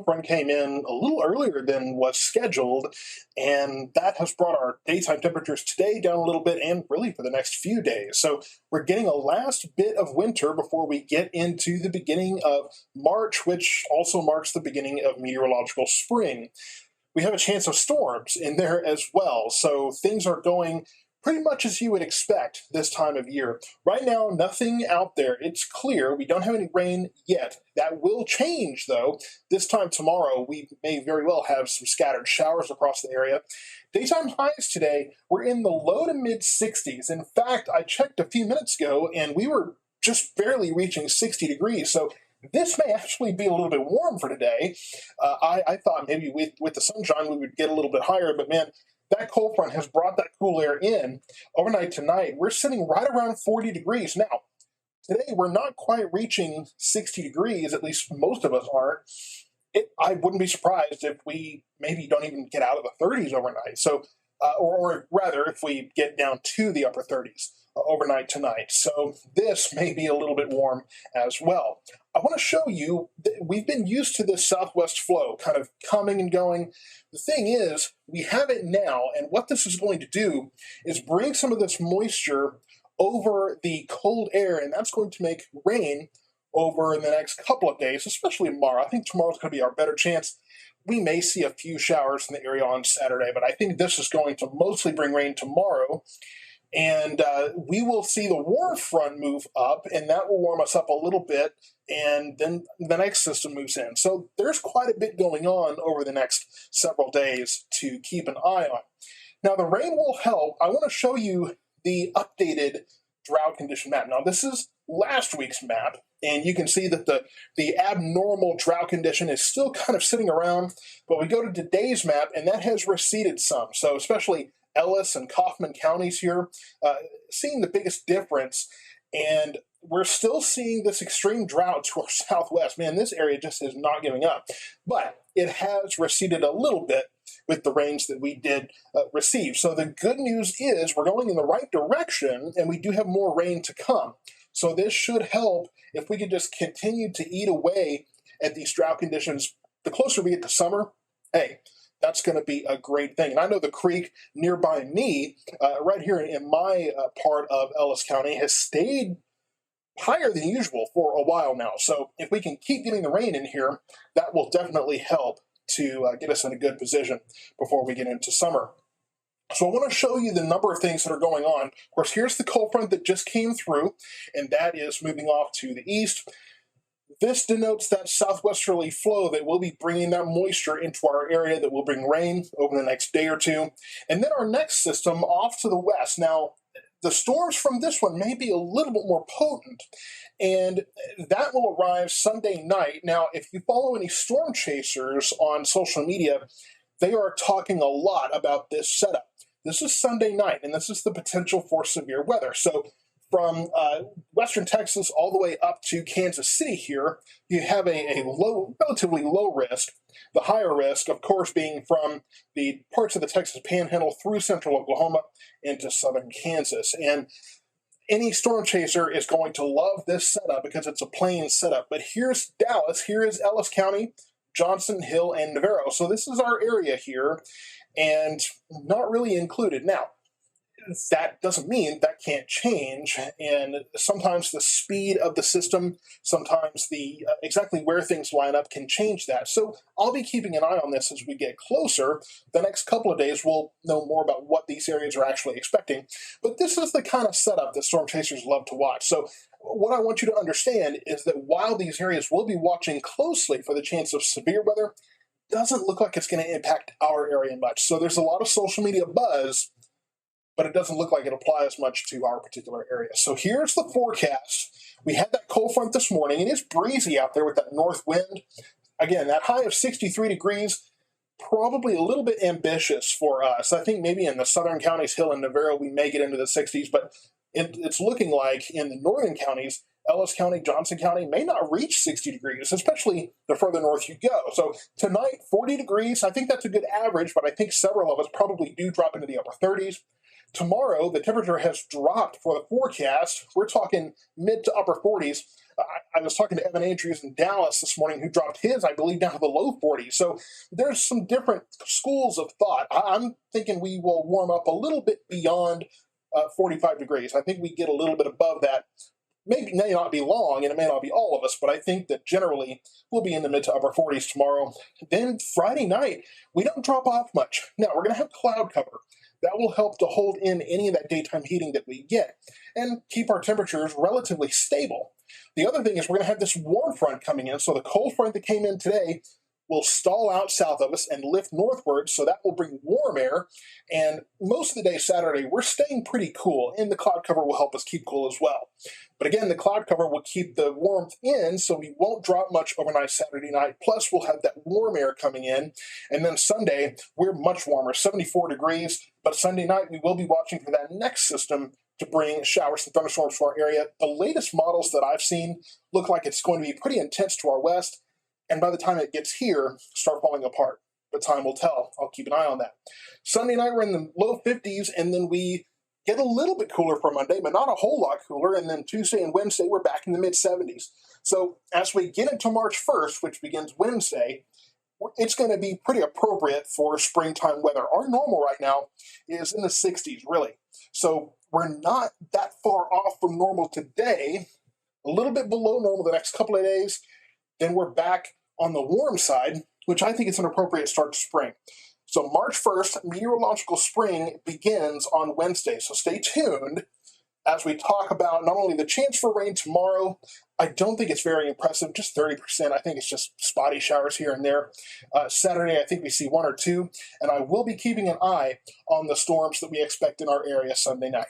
cold front came in a little earlier than was scheduled, and that has brought our daytime temperatures today down a little bit and really for the next few days. So we're getting a last bit of winter before we get into the beginning of March, which also marks the beginning of meteorological spring. We have a chance of storms in there as well, so things are going pretty much as you would expect this time of year. Right now, nothing out there. It's clear. We don't have any rain yet. That will change, though. This time tomorrow, we may very well have some scattered showers across the area. Daytime highs today were in the low to mid 60s. In fact, I checked a few minutes ago, and we were just barely reaching 60 degrees. So this may actually be a little bit warm for today. I thought maybe with the sunshine we would get a little bit higher, but man, that cold front has brought that cool air in. Overnight tonight, we're sitting right around 40 degrees. Now, today we're not quite reaching 60 degrees, at least most of us aren't. I wouldn't be surprised if we maybe don't even get out of the 30s overnight. So, or rather, if we get down to the upper 30s overnight tonight. So this may be a little bit warm as well. I want to show you that we've been used to this southwest flow kind of coming and going. The thing is, we have it now, and what this is going to do is bring some of this moisture over the cold air, and that's going to make rain over the next couple of days, especially tomorrow. I think tomorrow's going to be our better chance. We may see a few showers in the area on Saturday, but I think this is going to mostly bring rain tomorrow. And we will see the warm front move up, and that will warm us up a little bit, and then the next system moves in. So there's quite a bit going on over the next several days to keep an eye on. Now, the rain will help. I want to show you the updated drought condition map. Now, this is last week's map, and you can see that the abnormal drought condition is still kind of sitting around, but we go to today's map, and that has receded some. So especially Ellis and Kaufman counties here, seeing the biggest difference. And we're still seeing this extreme drought to our southwest. Man, this area just is not giving up. But it has receded a little bit with the rains that we did receive. So the good news is we're going in the right direction, and we do have more rain to come. So this should help if we can just continue to eat away at these drought conditions. The closer we get to summer, hey, that's going to be a great thing. And I know the creek nearby me, right here in my part of Ellis County, has stayed higher than usual for a while now. So if we can keep getting the rain in here, that will definitely help to get us in a good position before we get into summer. So I want to show you the number of things that are going on. Of course, here's the cold front that just came through, and that is moving off to the east. This denotes that southwesterly flow that will be bringing that moisture into our area that will bring rain over the next day or two. And then our next system off to the west. Now, the storms from this one may be a little bit more potent, and that will arrive Sunday night. Now, if you follow any storm chasers on social media, they are talking a lot about this setup. This is Sunday night, and this is the potential for severe weather. So from western Texas all the way up to Kansas City here, you have a relatively low risk. The higher risk, of course, being from the parts of the Texas Panhandle through central Oklahoma into southern Kansas. And any storm chaser is going to love this setup because it's a plain setup. But here's Dallas, here is Ellis County, Johnson, Hill, and Navarro. So this is our area here, and not really included. Now, that doesn't mean that can't change, and sometimes the speed of the system, sometimes the exactly where things line up can change that. So I'll be keeping an eye on this as we get closer. The next couple of days we'll know more about what these areas are actually expecting, but this is the kind of setup that storm chasers love to watch. So what I want you to understand is that while these areas will be watching closely for the chance of severe weather, doesn't look like it's going to impact our area much. So there's a lot of social media buzz, but it doesn't look like it applies much to our particular area. So here's the forecast. We had that cold front this morning. It is breezy out there with that north wind. Again, that high of 63 degrees, probably a little bit ambitious for us. I think maybe in the southern counties, Hill and Navarro, we may get into the 60s, but it's looking like in the northern counties, Ellis County, Johnson County may not reach 60 degrees, especially the further north you go. So tonight, 40 degrees, I think that's a good average, but I think several of us probably do drop into the upper 30s. Tomorrow, the temperature has dropped for the forecast. We're talking mid to upper 40s. I was talking to Evan Andrews in Dallas this morning, who dropped his, I believe, down to the low 40s. So there's some different schools of thought. I'm thinking we will warm up a little bit beyond 45 degrees. I think we get a little bit above that. Maybe may not be long, and it may not be all of us, but I think that generally we'll be in the mid to upper 40s tomorrow. Then Friday night, we don't drop off much. Now, we're going to have cloud cover. That will help to hold in any of that daytime heating that we get and keep our temperatures relatively stable. The other thing is we're going to have this warm front coming in. So the cold front that came in today will stall out south of us and lift northward, so that will bring warm air. And most of the day Saturday, we're staying pretty cool, and the cloud cover will help us keep cool as well. But again, the cloud cover will keep the warmth in, so we won't drop much overnight Saturday night. Plus, we'll have that warm air coming in. And then Sunday, we're much warmer, 74 degrees. But Sunday night, we will be watching for that next system to bring showers and thunderstorms to our area. The latest models that I've seen look like it's going to be pretty intense to our west. And by the time it gets here, start falling apart. But time will tell. I'll keep an eye on that. Sunday night, we're in the low 50s, and then we get a little bit cooler for Monday, but not a whole lot cooler. And then Tuesday and Wednesday, we're back in the mid-70s. So as we get into March 1st, which begins Wednesday, it's going to be pretty appropriate for springtime weather. Our normal right now is in the 60s, really. So we're not that far off from normal today, a little bit below normal the next couple of days. Then we're back on the warm side, which I think is an appropriate start to spring. So March 1st, meteorological spring begins on Wednesday. So stay tuned as we talk about not only the chance for rain tomorrow. I don't think it's very impressive, just 30%. I think it's just spotty showers here and there. Saturday, I think we see one or two. And I will be keeping an eye on the storms that we expect in our area Sunday night.